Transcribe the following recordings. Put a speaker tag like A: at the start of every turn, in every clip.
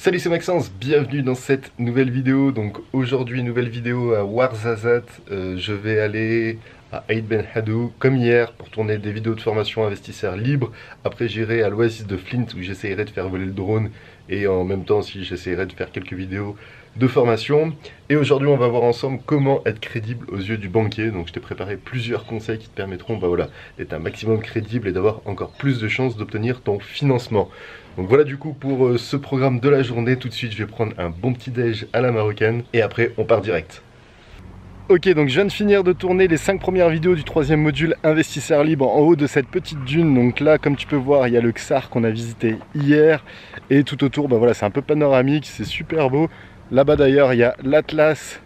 A: Salut, c'est Maxence, bienvenue dans cette nouvelle vidéo. Donc aujourd'hui, nouvelle vidéo à Ouarzazate. Je vais aller à Aït Ben Haddou comme hier pour tourner des vidéos de formation investisseurs libres. Après j'irai à l'Oasis de Flint où j'essayerai de faire voler le drone et en même temps aussi j'essayerai de faire quelques vidéos de formation. Et aujourd'hui on va voir ensemble comment être crédible aux yeux du banquier. Donc je t'ai préparé plusieurs conseils qui te permettront d'être un maximum crédible et d'avoir encore plus de chances d'obtenir ton financement. Donc voilà du coup pour ce programme de la journée. Tout de suite je vais prendre un bon petit déj à la marocaine et après on part direct. Ok, donc je viens de finir de tourner les 5 premières vidéos du 3e module investisseur libre en haut de cette petite dune. Donc là, comme tu peux voir, il y a le Ksar qu'on a visité hier. Et tout autour, c'est un peu panoramique, c'est super beau. Là-bas d'ailleurs, il y a l'Atlas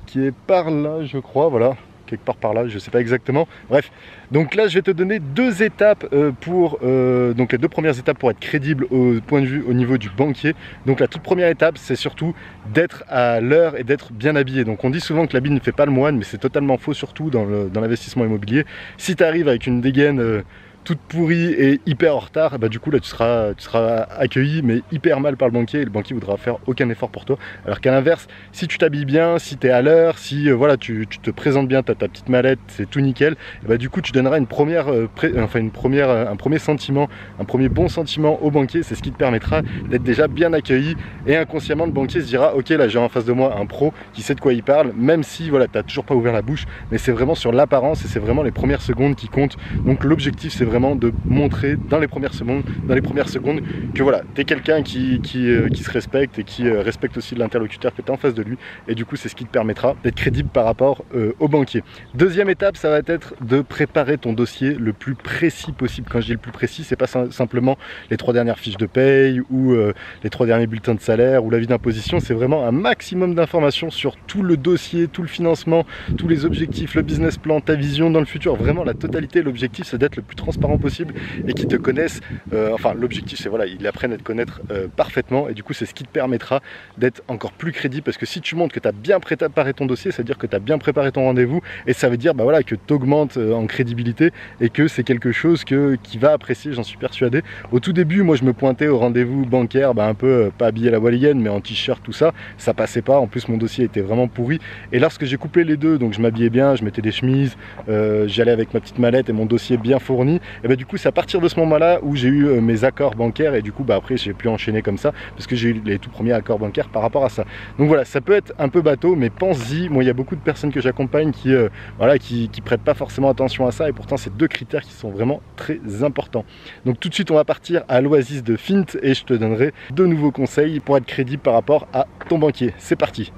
A: qui est par là, je crois, voilà. Quelque part par là, je ne sais pas exactement. Bref, donc là je vais te donner deux étapes donc les deux premières étapes pour être crédible au point de vue au niveau du banquier. Donc la toute première étape, c'est surtout d'être à l'heure et d'être bien habillé. Donc on dit souvent que l'habit ne fait pas le moine, mais c'est totalement faux, surtout dans l'investissement immobilier. Si tu arrives avec une dégaine toute pourrie et hyper en retard, du coup là tu seras accueilli mais hyper mal par le banquier et le banquier voudra faire aucun effort pour toi. Alors qu'à l'inverse, si tu t'habilles bien, si tu es à l'heure, si tu te présentes bien, tu as ta petite mallette, c'est tout nickel, et du coup tu donneras un premier sentiment, un premier bon sentiment au banquier. C'est ce qui te permettra d'être déjà bien accueilli et inconsciemment le banquier se dira ok, là j'ai en face de moi un pro qui sait de quoi il parle, même si tu n'as toujours pas ouvert la bouche, mais c'est vraiment sur l'apparence et c'est vraiment les premières secondes qui comptent. Donc l'objectif c'est vraiment de montrer dans les premières secondes que tu es quelqu'un qui se respecte et qui respecte aussi l'interlocuteur que tu as en face de lui, et du coup c'est ce qui te permettra d'être crédible par rapport au banquier. Deuxième étape, ça va être de préparer ton dossier le plus précis possible. Quand je dis le plus précis, c'est pas simplement les 3 dernières fiches de paye ou les 3 derniers bulletins de salaire ou l'avis d'imposition, c'est vraiment un maximum d'informations sur tout le dossier, tout le financement, tous les objectifs, le business plan, ta vision dans le futur, vraiment la totalité. L'objectif c'est d'être le plus transparent possible et qu'ils te connaissent, l'objectif c'est ils apprennent à te connaître parfaitement, et du coup c'est ce qui te permettra d'être encore plus crédible, parce que si tu montres que tu as bien préparé ton dossier, ça veut dire que tu as bien préparé ton rendez-vous, et ça veut dire que tu augmentes en crédibilité et que c'est quelque chose qui va apprécier, j'en suis persuadé. Au tout début, moi je me pointais au rendez-vous bancaire un peu pas habillé à la Walligen mais en t-shirt, tout ça passait pas, en plus mon dossier était vraiment pourri, et lorsque j'ai couplé les deux, donc je m'habillais bien, je mettais des chemises, j'allais avec ma petite mallette et mon dossier bien fourni, et du coup c'est à partir de ce moment là où j'ai eu mes accords bancaires, et du coup après j'ai pu enchaîner comme ça parce que j'ai eu les tout premiers accords bancaires par rapport à ça. Donc voilà, ça peut être un peu bateau, mais pense-y. Moi il y a beaucoup de personnes que j'accompagne qui prêtent pas forcément attention à ça, et pourtant c'est deux critères qui sont vraiment très importants. Donc tout de suite on va partir à l'Oasis de Flint et je te donnerai de nouveaux conseils pour être crédible par rapport à ton banquier. C'est parti.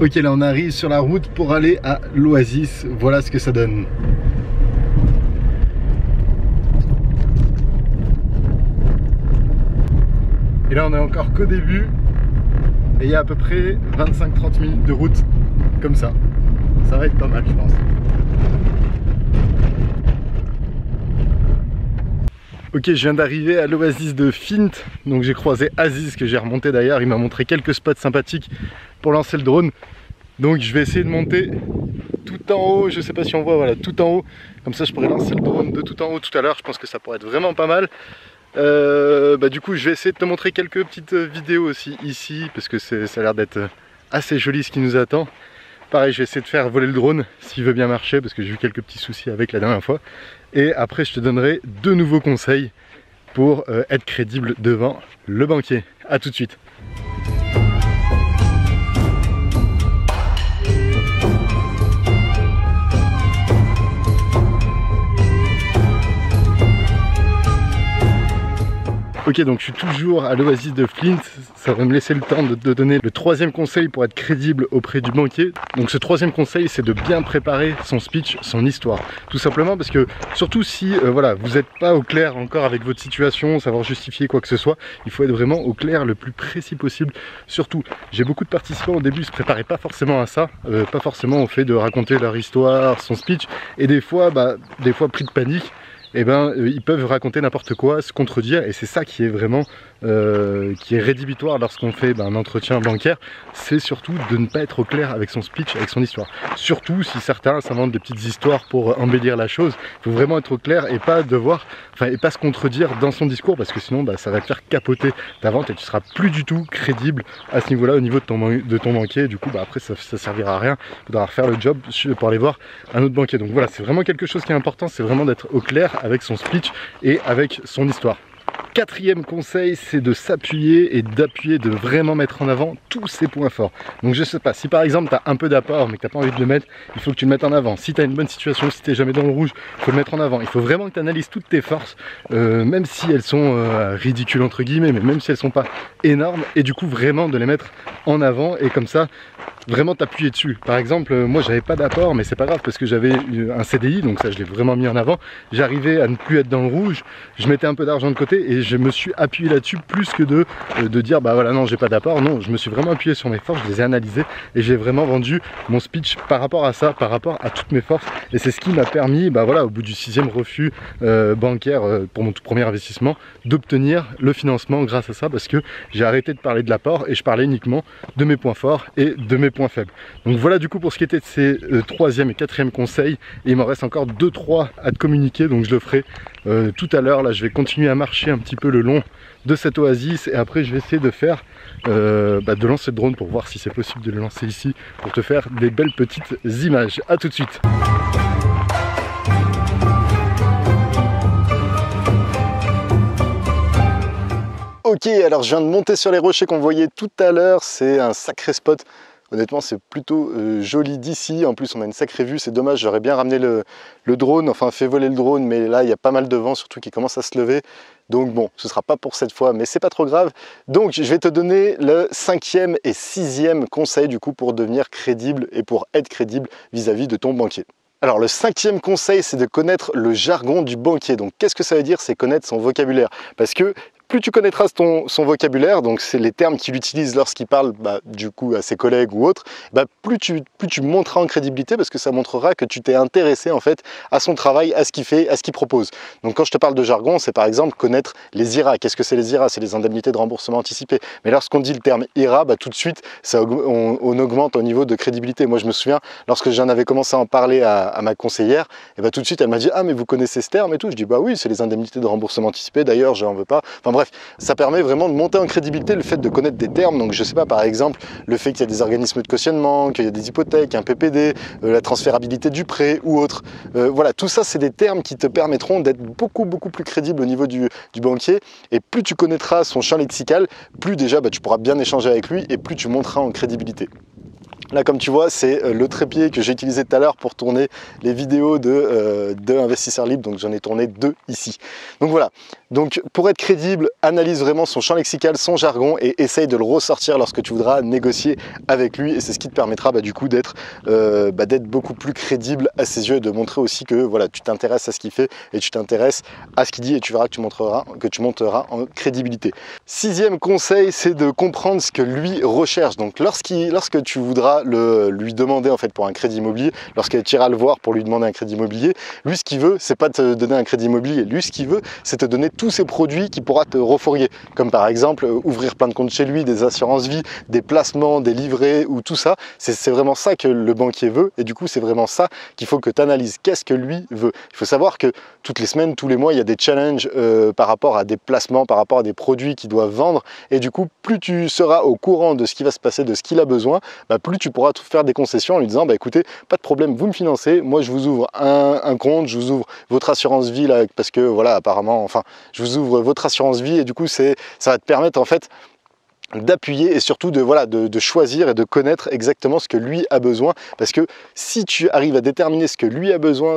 A: Ok, là on arrive sur la route pour aller à l'Oasis, voilà ce que ça donne. Et là on est encore qu'au début, et il y a à peu près 25-30 minutes de route, comme ça. Ça va être pas mal je pense. Ok, je viens d'arriver à l'Oasis de Flint, donc j'ai croisé Aziz que j'ai remonté d'ailleurs, il m'a montré quelques spots sympathiques pour lancer le drone. Donc je vais essayer de monter tout en haut, je sais pas si on voit, voilà, tout en haut, comme ça je pourrais lancer le drone de tout en haut tout à l'heure, je pense que ça pourrait être vraiment pas mal. Du coup je vais essayer de te montrer quelques petites vidéos aussi ici, parce que ça a l'air d'être assez joli ce qui nous attend. Pareil, je vais essayer de faire voler le drone s'il veut bien marcher, parce que j'ai eu quelques petits soucis avec la dernière fois. Et après je te donnerai de nouveaux conseils pour être crédible devant le banquier. A tout de suite. Ok, donc je suis toujours à l'Oasis de Flint, ça va me laisser le temps de te donner le 3e conseil pour être crédible auprès du banquier. Donc ce 3e conseil, c'est de bien préparer son speech, son histoire. Tout simplement parce que, surtout si vous n'êtes pas au clair encore avec votre situation, savoir justifier quoi que ce soit, il faut être vraiment au clair le plus précis possible. Surtout, j'ai beaucoup de participants au début, ils ne se préparaient pas forcément à ça, pas forcément au fait de raconter leur histoire, son speech, et des fois pris de panique, ils peuvent raconter n'importe quoi, se contredire, et c'est ça qui est vraiment qui est rédhibitoire lorsqu'on fait un entretien bancaire, c'est surtout de ne pas être au clair avec son speech, avec son histoire. Surtout si certains s'inventent des petites histoires pour embellir la chose, il faut vraiment être au clair et pas pas se contredire dans son discours, parce que sinon ça va te faire capoter ta vente et tu seras plus du tout crédible à ce niveau-là au niveau de ton banquier. Et du coup après ça servira à rien, il faudra refaire le job pour aller voir un autre banquier. Donc voilà, c'est vraiment quelque chose qui est important, c'est vraiment d'être au clair avec son speech et avec son histoire. Quatrième conseil, c'est de s'appuyer et de vraiment mettre en avant tous ses points forts. Donc je sais pas, si par exemple tu as un peu d'apport mais que tu n'as pas envie de le mettre, il faut que tu le mettes en avant. Si tu as une bonne situation, si tu n'es jamais dans le rouge, il faut le mettre en avant. Il faut vraiment que tu analyses toutes tes forces, même si elles sont ridicules entre guillemets, mais même si elles sont pas énormes, et du coup vraiment de les mettre en avant et comme ça vraiment t'appuyer dessus. Par exemple, moi j'avais pas d'apport, mais c'est pas grave parce que j'avais un CDI, donc ça je l'ai vraiment mis en avant. J'arrivais à ne plus être dans le rouge, je mettais un peu d'argent de côté et je me suis appuyé là-dessus plus que de dire bah voilà non j'ai pas d'apport. Non, je me suis vraiment appuyé sur mes forces, je les ai analysées et j'ai vraiment vendu mon speech par rapport à ça, par rapport à toutes mes forces, et c'est ce qui m'a permis voilà, au bout du 6e refus bancaire pour mon tout premier investissement, d'obtenir le financement grâce à ça, parce que j'ai arrêté de parler de l'apport et je parlais uniquement de mes points forts et de mes points faibles. Donc voilà du coup pour ce qui était de ces 3e et 4e conseils, et il m'en reste encore 2-3 à te communiquer, donc je le ferai tout à l'heure. Là je vais continuer à marcher un petit peu le long de cette oasis et après je vais essayer de faire de lancer le drone pour voir si c'est possible de le lancer ici pour te faire des belles petites images. A tout de suite. Ok, alors je viens de monter sur les rochers qu'on voyait tout à l'heure, c'est un sacré spot. Honnêtement, c'est plutôt joli d'ici. En plus, on a une sacrée vue. C'est dommage, j'aurais bien ramené le drone, enfin fait voler le drone, mais là, il y a pas mal de vent, surtout qui commence à se lever. Donc bon, ce sera pas pour cette fois, mais c'est pas trop grave. Donc, je vais te donner le 5e et 6e conseil du coup pour devenir crédible et pour être crédible vis-à-vis de ton banquier. Alors, le 5e conseil, c'est de connaître le jargon du banquier. Donc, qu'est-ce que ça veut dire? C'est connaître son vocabulaire. Parce que plus tu connaîtras son vocabulaire, donc c'est les termes qu'il utilise lorsqu'il parle du coup à ses collègues ou autres, plus tu monteras en crédibilité, parce que ça montrera que tu t'es intéressé en fait à son travail, à ce qu'il fait, à ce qu'il propose. Donc quand je te parle de jargon, c'est par exemple connaître les IRA. Qu'est-ce que c'est les IRA? C'est les indemnités de remboursement anticipé. Mais lorsqu'on dit le terme IRA, tout de suite on augmente au niveau de crédibilité. Moi je me souviens, lorsque j'en avais commencé à en parler à ma conseillère, et tout de suite elle m'a dit ah mais vous connaissez ce terme et tout. Je dis bah oui, c'est les indemnités de remboursement anticipé, d'ailleurs j'en veux pas. Enfin bref, ça permet vraiment de monter en crédibilité, le fait de connaître des termes. Donc je sais pas, par exemple, le fait qu'il y a des organismes de cautionnement, qu'il y a des hypothèques, un PPD, la transférabilité du prêt ou autre. Voilà, tout ça c'est des termes qui te permettront d'être beaucoup plus crédible au niveau du banquier. Et plus tu connaîtras son champ lexical, plus déjà tu pourras bien échanger avec lui et plus tu monteras en crédibilité. Là, comme tu vois, c'est le trépied que j'ai utilisé tout à l'heure pour tourner les vidéos de Investisseurs Libres. Donc, j'en ai tourné 2 ici. Donc, voilà. Donc, pour être crédible, analyse vraiment son champ lexical, son jargon et essaye de le ressortir lorsque tu voudras négocier avec lui. Et c'est ce qui te permettra du coup d'être beaucoup plus crédible à ses yeux et de montrer aussi que voilà, tu t'intéresses à ce qu'il fait et tu t'intéresses à ce qu'il dit et tu verras que tu monteras en crédibilité. 6e conseil, c'est de comprendre ce que lui recherche. Donc, lorsque tu voudras lui demander en fait pour un crédit immobilier, lorsqu'il ira le voir pour lui demander un crédit immobilier, lui ce qu'il veut c'est pas te donner un crédit immobilier, lui ce qu'il veut c'est te donner tous ces produits qui pourra te refourguer, comme par exemple ouvrir plein de comptes chez lui, des assurances vie, des placements, des livrets ou tout ça. C'est vraiment ça que le banquier veut et du coup c'est vraiment ça qu'il faut que tu analyses. Qu'est-ce que lui veut? Il faut savoir que toutes les semaines, tous les mois, il y a des challenges par rapport à des placements, par rapport à des produits qu'il doit vendre, et du coup plus tu seras au courant de ce qui va se passer, de ce qu'il a besoin, plus tu pourras faire des concessions en lui disant écoutez, pas de problème, vous me financez, moi je vous ouvre un compte, je vous ouvre votre assurance vie là, parce que voilà apparemment, enfin je vous ouvre votre assurance vie et du coup ça va te permettre en fait d'appuyer et surtout de choisir et de connaître exactement ce que lui a besoin, parce que si tu arrives à déterminer ce que lui a besoin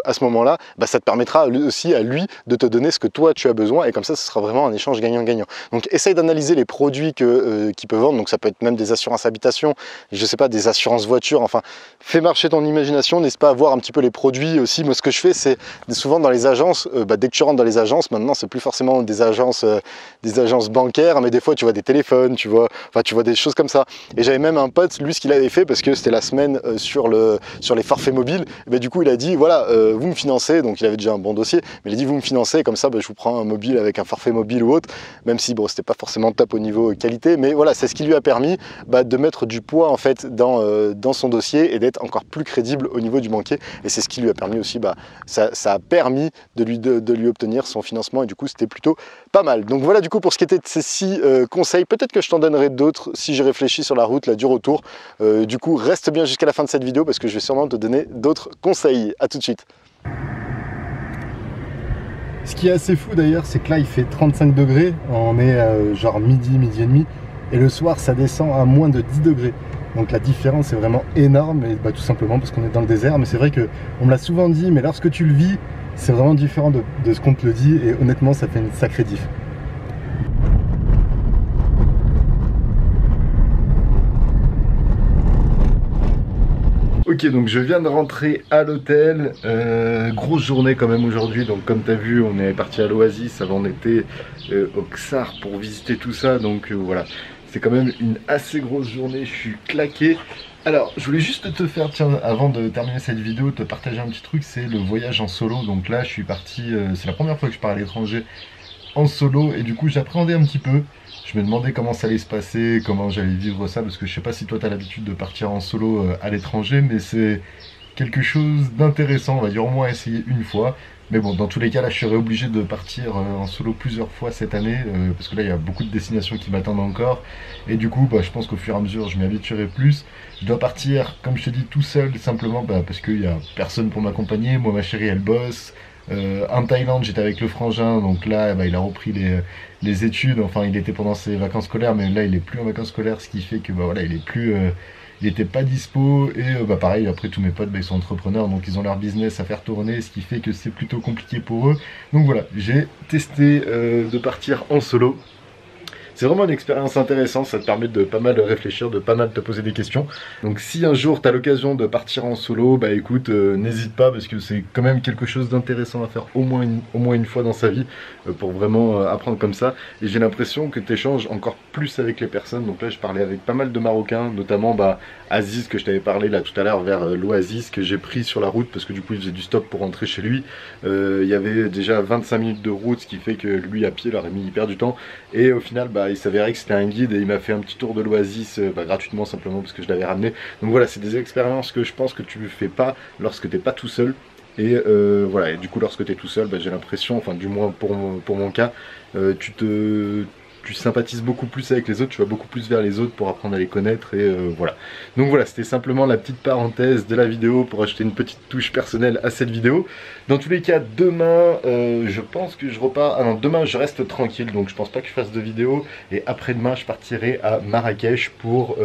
A: à ce moment-là, ça te permettra aussi à lui de te donner ce que toi tu as besoin, et comme ça ce sera vraiment un échange gagnant-gagnant. Donc essaye d'analyser les produits qu'il peut vendre, donc ça peut être même des assurances habitation, je sais pas, des assurances voiture, enfin fais marcher ton imagination, n'hésite pas à voir un petit peu les produits aussi. Moi ce que je fais c'est souvent dans les agences, dès que tu rentres dans les agences, maintenant c'est plus forcément des agences bancaires, mais des fois fois tu vois des téléphones, tu vois des choses comme ça. Et j'avais même un pote, lui ce qu'il avait fait, parce que c'était la semaine sur les forfaits mobiles, et ben, du coup il a dit voilà, vous me financez, donc il avait déjà un bon dossier, mais il a dit vous me financez, comme ça je vous prends un mobile avec un forfait mobile ou autre, même si bon c'était pas forcément top au niveau qualité, mais voilà, c'est ce qui lui a permis de mettre du poids en fait dans son dossier et d'être encore plus crédible au niveau du banquier. Et c'est ce qui lui a permis aussi, ça a permis de lui obtenir son financement, et du coup c'était plutôt pas mal. Donc voilà du coup pour ce qui était de ces 6 conseils. Peut-être que je t'en donnerai d'autres si j'y réfléchis sur la route là du retour. Du coup reste bien jusqu'à la fin de cette vidéo parce que je vais sûrement te donner d'autres conseils. À tout de suite. Ce qui est assez fou d'ailleurs, c'est que là il fait 35 degrés, on est genre midi et demi, et le soir ça descend à moins de 10 degrés. Donc la différence est vraiment énorme, et tout simplement parce qu'on est dans le désert. Mais c'est vrai qu'on me l'a souvent dit, mais lorsque tu le vis, c'est vraiment différent de ce qu'on te le dit, et honnêtement ça fait une sacrée diff. Ok, donc je viens de rentrer à l'hôtel, grosse journée quand même aujourd'hui, donc comme tu as vu on est parti à l'Oasis, avant on était au Xar pour visiter tout ça, donc voilà, c'est quand même une assez grosse journée, je suis claqué. Alors je voulais juste te faire, tiens, avant de terminer cette vidéo, te partager un petit truc, c'est le voyage en solo. Donc là je suis parti, c'est la première fois que je pars à l'étranger en solo, et du coup j'appréhendais un petit peu. Je me demandais comment ça allait se passer, comment j'allais vivre ça, parce que je sais pas si toi tu as l'habitude de partir en solo à l'étranger, mais c'est quelque chose d'intéressant, on va dire au moins essayer une fois. Mais bon, dans tous les cas, là je serai obligé de partir en solo plusieurs fois cette année, parce que là il y a beaucoup de destinations qui m'attendent encore, et du coup je pense qu'au fur et à mesure je m'y habituerai plus. Je dois partir, comme je te dis, tout seul, simplement parce qu'il n'y a personne pour m'accompagner. Moi ma chérie elle bosse. En Thaïlande j'étais avec le frangin, donc là il a repris les études, enfin il était pendant ses vacances scolaires, mais là il est plus en vacances scolaires, ce qui fait que voilà, il est plus il était pas dispo, et pareil, après tous mes potes ils sont entrepreneurs, donc ils ont leur business à faire tourner, ce qui fait que c'est plutôt compliqué pour eux. Donc voilà, j'ai testé de partir en solo. C'est vraiment une expérience intéressante, ça te permet de pas mal réfléchir, de pas mal te poser des questions. Donc si un jour tu as l'occasion de partir en solo, écoute, n'hésite pas, parce que c'est quand même quelque chose d'intéressant à faire au moins une fois dans sa vie, pour vraiment apprendre comme ça. Et j'ai l'impression que tu échanges encore plus avec les personnes. Donc là je parlais avec pas mal de Marocains, notamment Aziz que je t'avais parlé là tout à l'heure, vers l'Oasis, que j'ai pris sur la route parce que du coup il faisait du stop pour rentrer chez lui. Il y avait déjà 25 minutes de route, ce qui fait que lui à pied il aurait mis hyper du temps, et au final il s'avérait que c'était un guide et il m'a fait un petit tour de l'Oasis gratuitement, simplement parce que je l'avais ramené. Donc voilà, c'est des expériences que je pense que tu ne fais pas lorsque tu n'es pas tout seul. Et voilà, et du coup lorsque tu es tout seul, j'ai l'impression, enfin du moins pour mon cas, tu sympathises beaucoup plus avec les autres, tu vas beaucoup plus vers les autres pour apprendre à les connaître, et voilà. Donc voilà, c'était simplement la petite parenthèse de la vidéo pour ajouter une petite touche personnelle à cette vidéo. Dans tous les cas, demain, je pense que je repars... Ah non, demain je reste tranquille, donc je pense pas que je fasse de vidéo, et après-demain je partirai à Marrakech pour...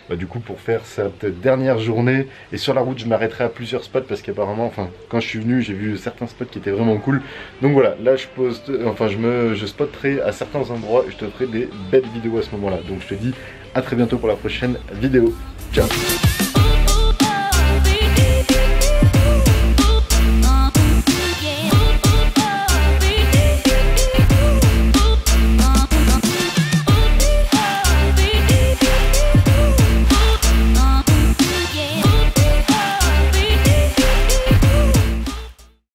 A: du coup pour faire cette dernière journée, et sur la route je m'arrêterai à plusieurs spots parce qu'apparemment, enfin quand je suis venu j'ai vu certains spots qui étaient vraiment cool. Donc voilà, là je spotterai à certains endroits, et je te ferai des belles vidéos à ce moment là. Donc je te dis à très bientôt pour la prochaine vidéo, ciao.